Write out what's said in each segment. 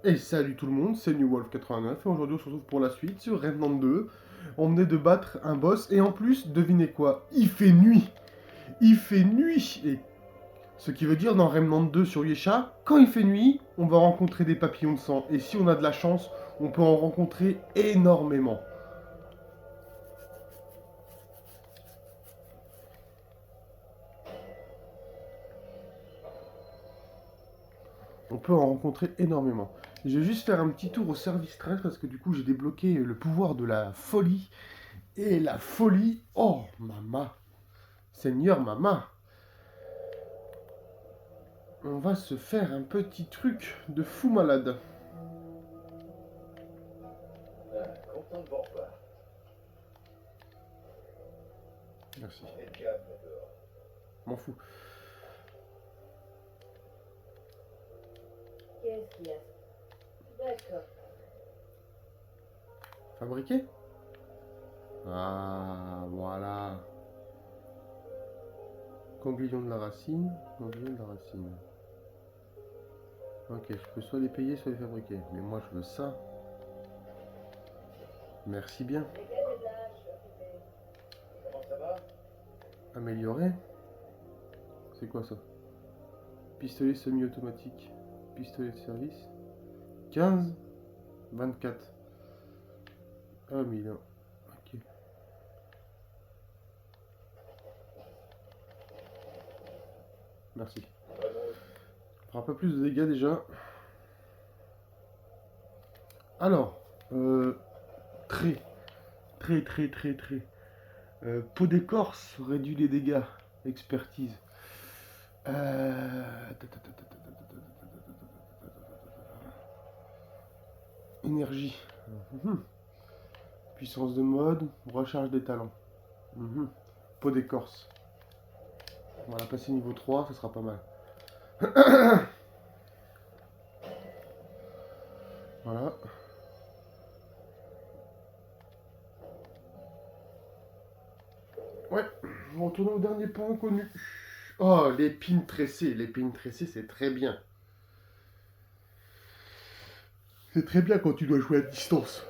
Et salut tout le monde, c'est New Wolf 89 et aujourd'hui on se retrouve pour la suite sur Remnant 2. On venait de battre un boss et en plus, devinez quoi? Il fait nuit! Il fait nuit! Et ce qui veut dire dans Remnant 2 sur Yesha, quand il fait nuit, on va rencontrer des papillons de sang. Et si on a de la chance, on peut en rencontrer énormément. On peut en rencontrer énormément. Je vais juste faire un petit tour au service 13 parce que du coup j'ai débloqué le pouvoir de la folie. Et la folie, oh mama, Seigneur mama, on va se faire un petit truc de fou malade. Content de vous revoir. Merci. Et calme dehors. M'en fous. Qu'est-ce qu'il y a? D'accord. Fabriquer. Ah, voilà. Ganglion de la racine. Ganglion de la racine. Ok, je peux soit les payer, soit les fabriquer. Mais moi, je veux ça. Merci bien. Dégagez de là, je suis occupée. Comment ça va? Améliorer. C'est quoi ça? Pistolet semi-automatique. Pistolet de service. 15. 24. Ah, 1000. Ok. Merci. On fera un peu plus de dégâts déjà. Alors, très, très. Peau d'écorce réduit les dégâts. Expertise. Énergie. Mhm. Puissance de mode. Recharge des talents. Mhm. Peau d'écorce. On va la passer niveau 3, ça sera pas mal. Voilà. Ouais, on va retourner au dernier point inconnu. Oh, l'épine tressée. L'épine tressée, c'est très bien. C'est très bien quand tu dois jouer à distance.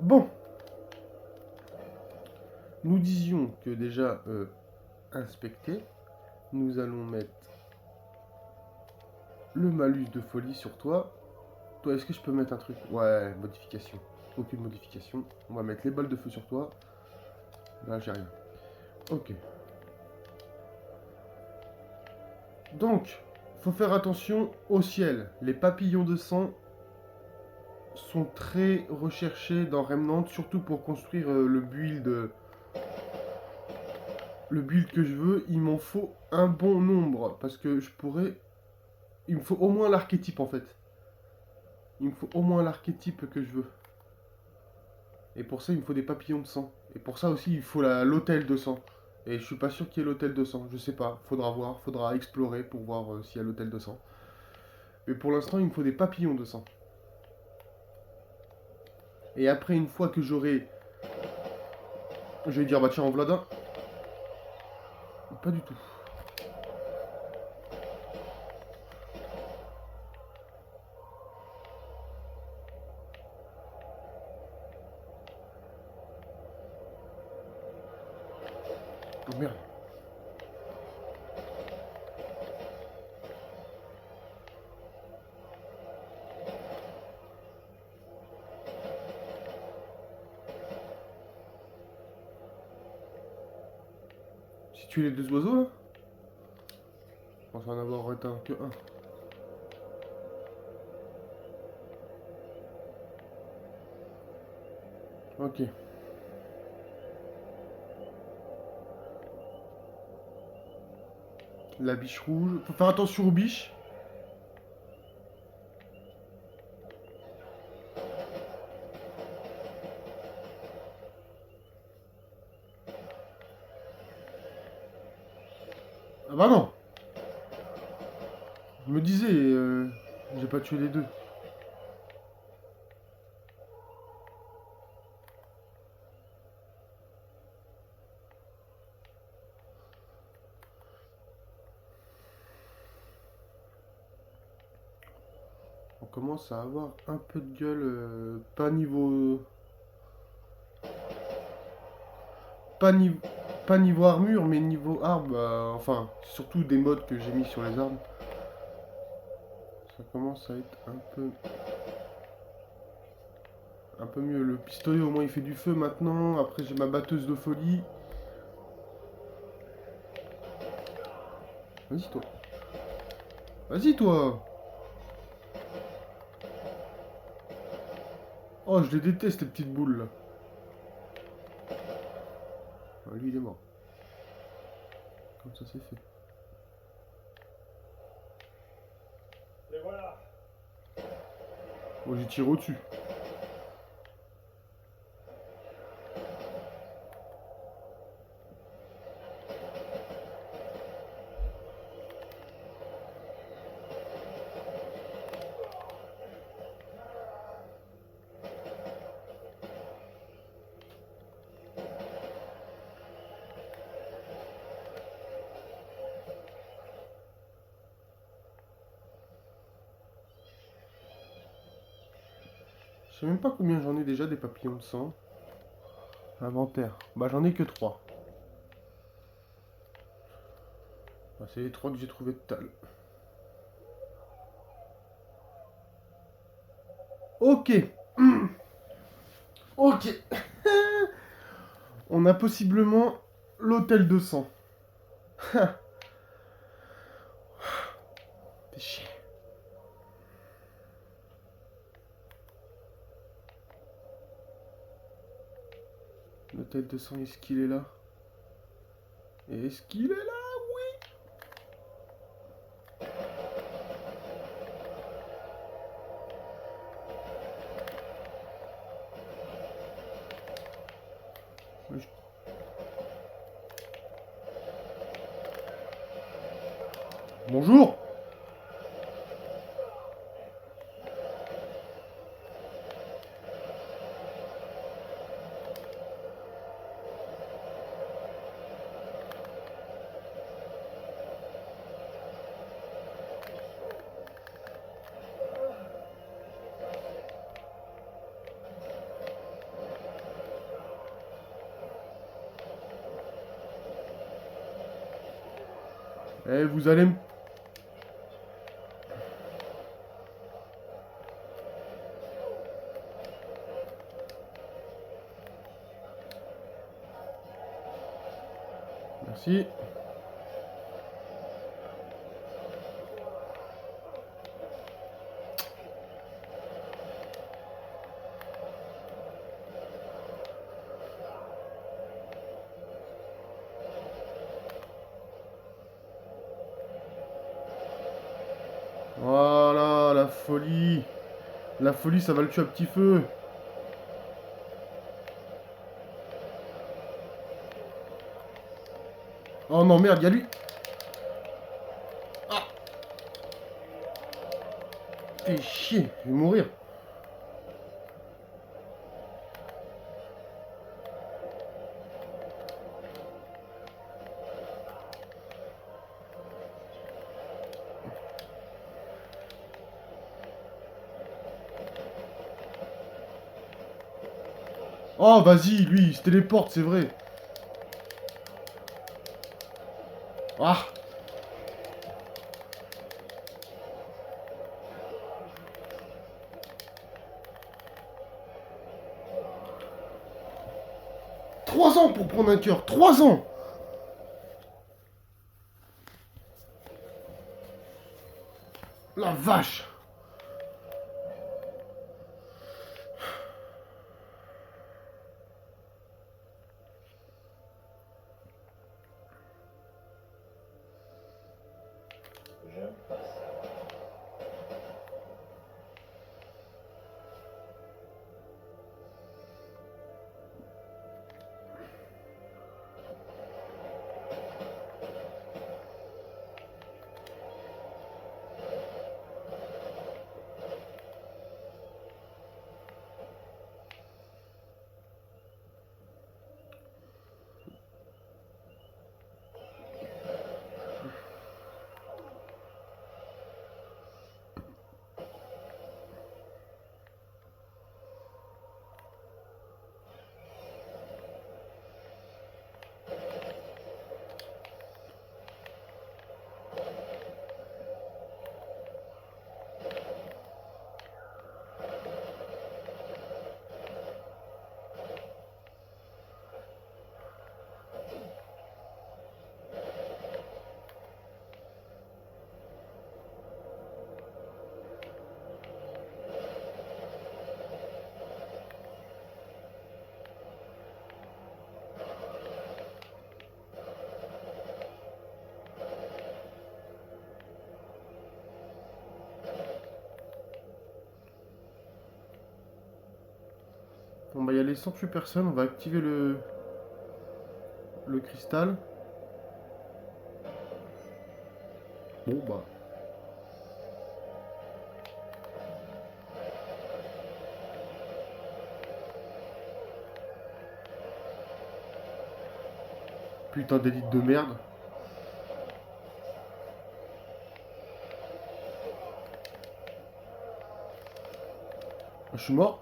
Bon. Nous disions que déjà, inspecter, nous allons mettre le malus de folie sur toi. Toi, est-ce que je peux mettre un truc? Ouais, modification. Aucune modification. On va mettre les balles de feu sur toi. Là, j'ai rien. Ok. Donc, faut faire attention au ciel. Les papillons de sang sont très recherchés dans Remnant, surtout pour construire le build. Le build que je veux, il m'en faut un bon nombre. Parce que je pourrais... Il me faut au moins l'archétype en fait. Il me faut au moins l'archétype que je veux. Et pour ça, il me faut des papillons de sang. Et pour ça aussi, il faut l'hôtel de sang. Et je suis pas sûr qu'il y ait l'hôtel de sang. Je sais pas. Faudra voir. Faudra explorer pour voir s'il y a l'hôtel de sang. Mais pour l'instant, il me faut des papillons de sang. Et après, une fois que j'aurai... Je vais dire, bah tiens, en Vladin. Pas du tout. Oh merde. Si tu es les deux oiseaux là, je pense en avoir éteint que un. Ok. La biche rouge. Faut faire attention aux biches. Ah bah non. Je me disais, j'ai pas tué les deux. On commence à avoir un peu de gueule, pas niveau... Pas niveau... Pas niveau armure, mais niveau arme, enfin, surtout des modes que j'ai mis sur les armes. Ça commence à être un peu mieux. Le pistolet, au moins, il fait du feu maintenant. Après, j'ai ma batteuse de folie. Vas-y, toi. Vas-y, toi. Oh, je les déteste, les petites boules, là. Ah, lui, il est mort. Comme ça, c'est fait. Les voilà. Bon, j'ai tiré au-dessus. Je sais même pas combien j'en ai déjà des papillons de sang. Inventaire. Bah, j'en ai que 3. Bah, c'est les 3 que j'ai trouvé de tal. Ok. Ok. On a possiblement l'hôtel de sang. Fais chier. L'hôtel de sang, est-ce qu'il est là? Est-ce qu'il est là? Oui. Bonjour. Eh, vous allez me... Merci. Voilà, la folie. La folie, ça va le tuer à petit feu. Oh non, merde, y'a lui. Ah, fais chier, je vais mourir. Oh, vas-y, lui, il se téléporte, c'est vrai. Ah, 3 ans pour prendre un cœur, 3 ans. La vache. J'aime pas ça. On va y aller sans tuer personne. On va activer le cristal. Bon, bah. Putain d'élite de merde. Je suis mort.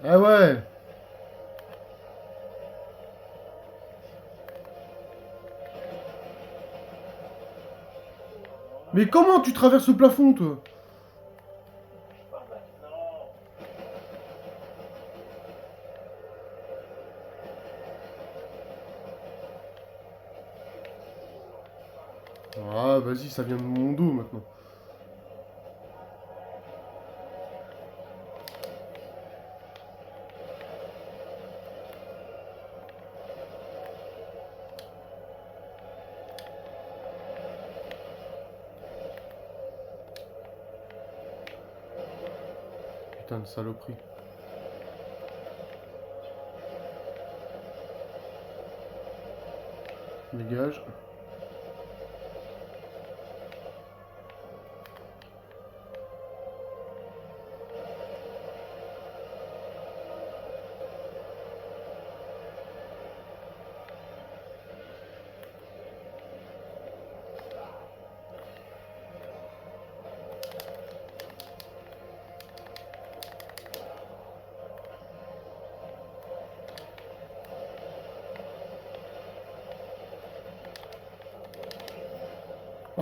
Ah ouais. Mais comment tu traverses le plafond, toi? Pas maintenant. Ah, vas-y, ça vient de mon dos maintenant. Putain de saloperie. Dégage.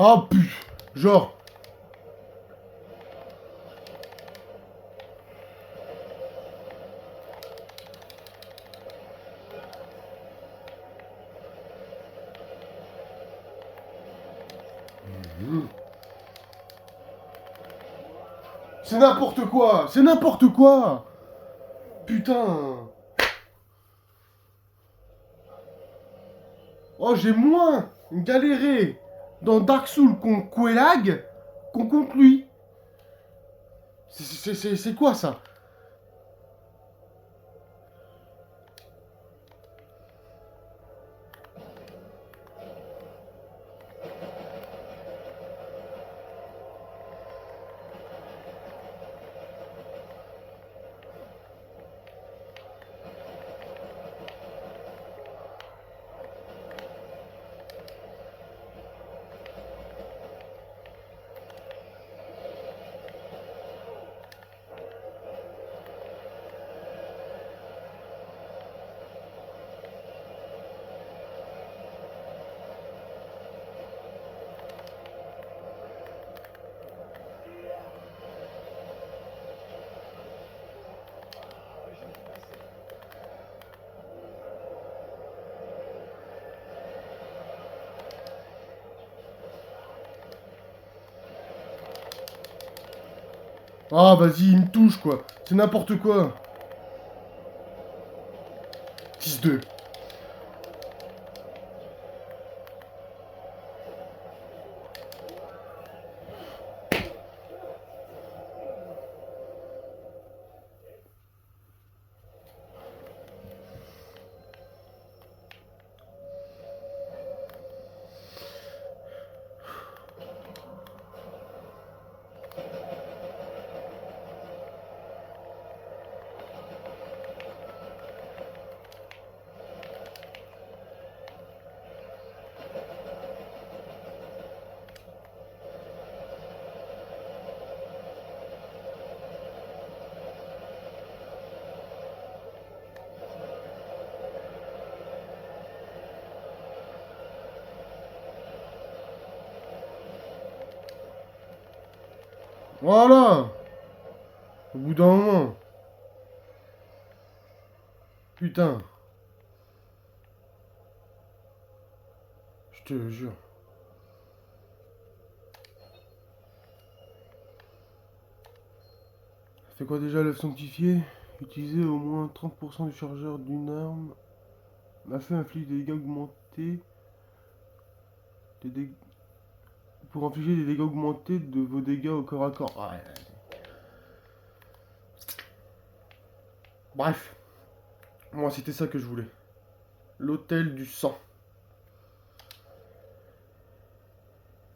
Ah, putain. Genre. C'est n'importe quoi. C'est n'importe quoi. Putain. Oh, j'ai moins galéré dans Dark Souls contre Quelaag qu'on contre lui. C'est quoi ça? Ah, vas-y, il me touche, quoi. C'est n'importe quoi. 6-2. Voilà. Au bout d'un moment. Putain. Je te jure. C'est quoi déjà l'œuf sanctifié? Utiliser au moins 30% du chargeur d'une arme. M'a fait infliger des dégâts augmentés. Des dég- Pour infliger des dégâts augmentés de vos dégâts au corps à corps. Ouais. Bref. Moi, c'était ça que je voulais. L'hôtel du sang.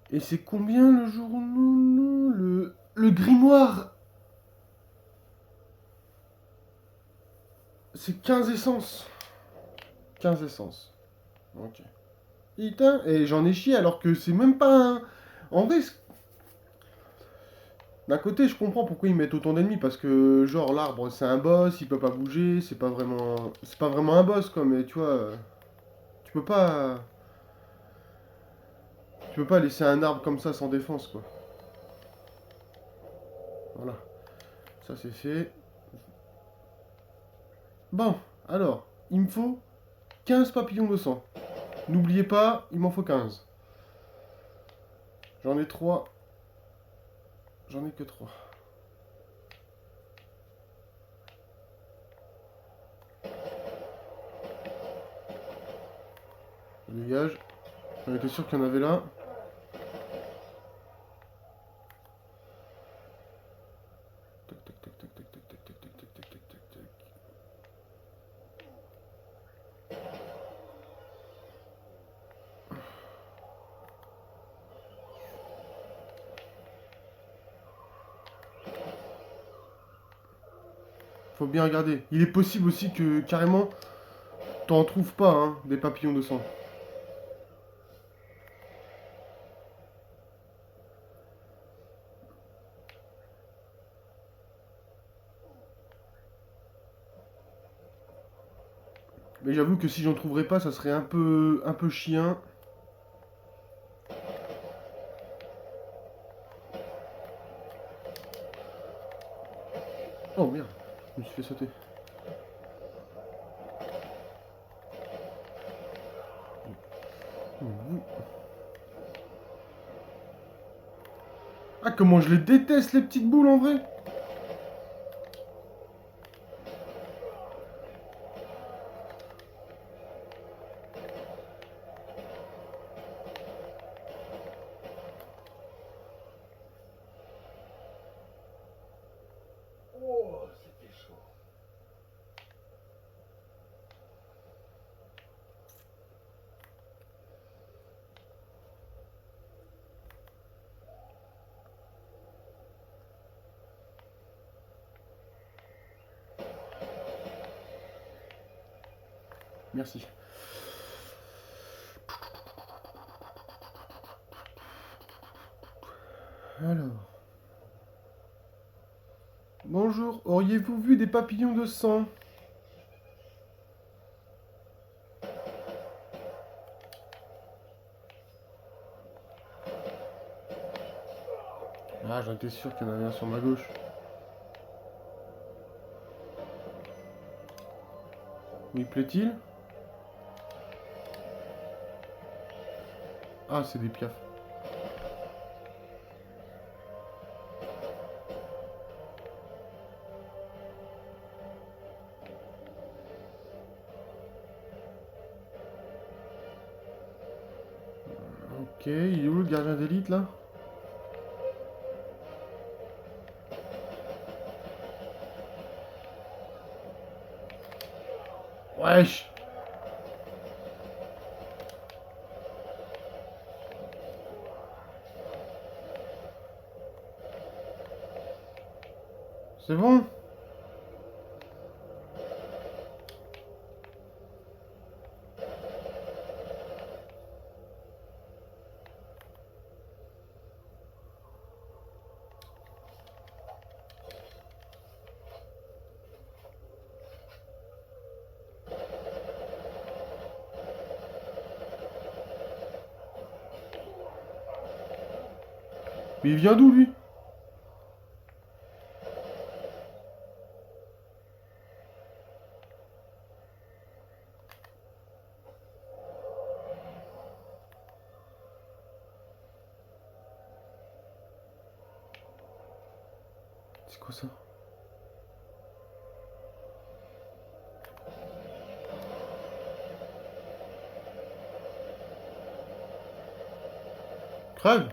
Et c'est combien le journal le grimoire? C'est 15 essences. 15 essences. Ok. Putain, et j'en ai chié alors que c'est même pas un... En vrai, d'un côté, je comprends pourquoi ils mettent autant d'ennemis, parce que, genre, l'arbre, c'est un boss, il peut pas bouger, c'est pas vraiment... C'est pas vraiment un boss, quoi, mais tu vois... Tu peux pas... Tu peux pas laisser un arbre comme ça sans défense, quoi. Voilà. Ça, c'est fait. Bon, alors, il me faut 15 papillons de sang. N'oubliez pas, il m'en faut 15. J'en ai 3. J'en ai que 3. Dégage. J'en étais sûr qu'il y en avait là. Tac, tac, tac, tac, tac, tac, tac, tac, tac, tac, tac, tac, tac, tac. Faut bien regarder. Il est possible aussi que, carrément, t'en trouves pas, hein, des papillons de sang. Mais j'avoue que si j'en trouverais pas, ça serait un peu chien. Oh merde, je me suis fait sauter. Ah, comment je les déteste, les petites boules, en vrai. Oh, c'était chaud. Merci. Alors. Bonjour, auriez-vous vu des papillons de sang? Ah, j'en étais sûr qu'il y en avait un sur ma gauche. Où y plaît-il? Ah, c'est des piafs. Ok, il est où le gardien d'élite là? Wesh! C'est bon? Mais il vient d'où lui? C'est quoi ça? Crève.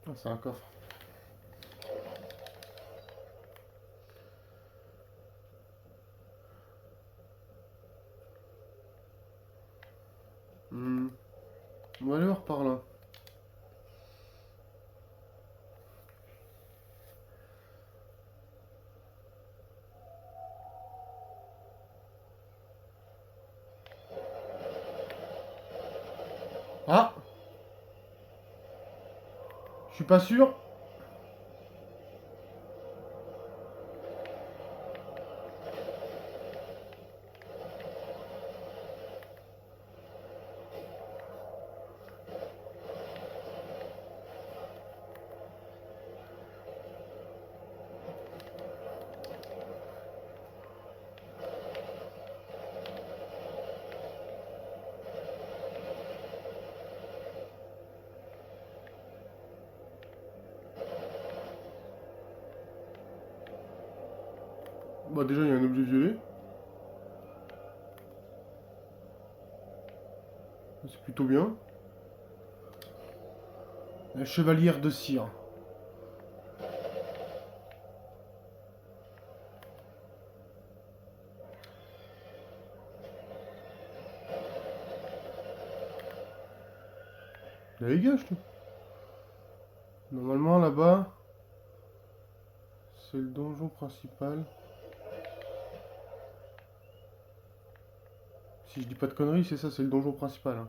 Ah, c'est un coffre. Hmm. On va aller voir par là. Ah! Je suis pas sûr. Bah déjà il y a un objet violet. C'est plutôt bien. La chevalière de cire. La dégage toi. Normalement là-bas, c'est le donjon principal. Si je dis pas de conneries, c'est ça, c'est le donjon principal. Hein.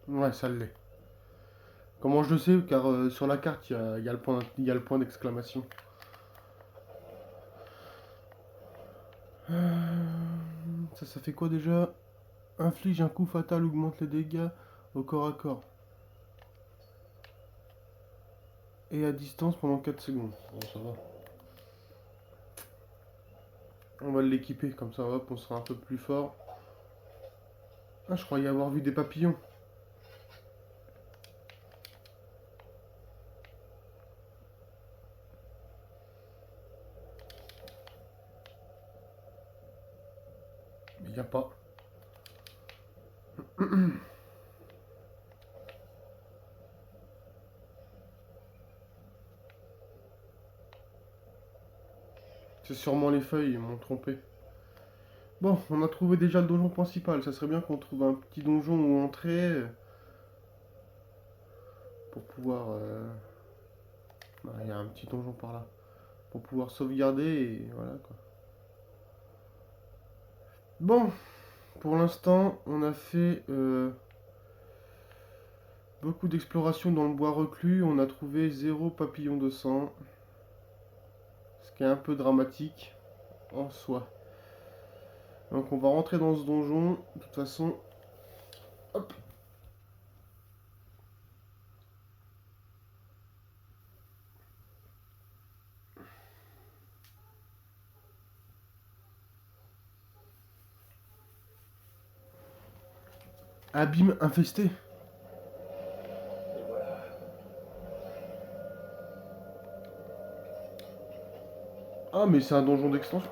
Ouais, ça l'est. Comment je le sais? Car sur la carte, il y a le point d'exclamation. Ça fait quoi déjà? Inflige un coup fatal, augmente les dégâts au corps à corps. Et à distance pendant 4 secondes. Bon, ça va. On va l'équiper, comme ça, hop, on sera un peu plus fort. Ah, je croyais avoir vu des papillons. Mais il n'y a pas. C'est sûrement les feuilles, ils m'ont trompé. Bon, on a trouvé déjà le donjon principal. Ça serait bien qu'on trouve un petit donjon où entrer. Pour pouvoir... bah, il y a un petit donjon par là. Pour pouvoir sauvegarder et voilà quoi. Bon, pour l'instant, on a fait beaucoup d'exploration dans le bois reclus. On a trouvé 0 papillon de sang. Ce qui est un peu dramatique en soi. Donc on va rentrer dans ce donjon. De toute façon, hop. Abîme infesté. Et voilà. Ah mais c'est un donjon d'extension.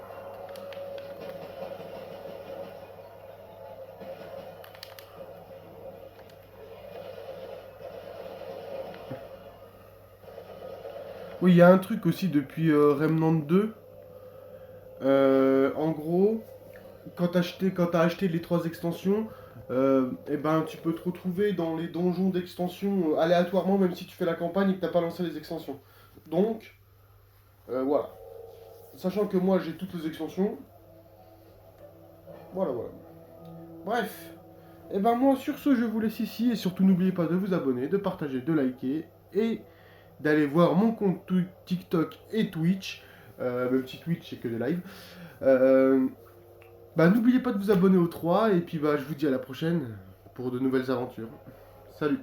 Oui, il y a un truc aussi depuis Remnant 2. En gros, quand t'as acheté les 3 extensions, et ben tu peux te retrouver dans les donjons d'extension aléatoirement, même si tu fais la campagne et que t'as pas lancé les extensions. Donc, voilà. Sachant que moi j'ai toutes les extensions. Voilà, voilà. Bref. Et ben moi sur ce je vous laisse ici et surtout n'oubliez pas de vous abonner, de partager, de liker et d'aller voir mon compte TikTok et Twitch. Même si Twitch c'est que des lives. Bah n'oubliez pas de vous abonner aux 3 et puis bah je vous dis à la prochaine pour de nouvelles aventures. Salut.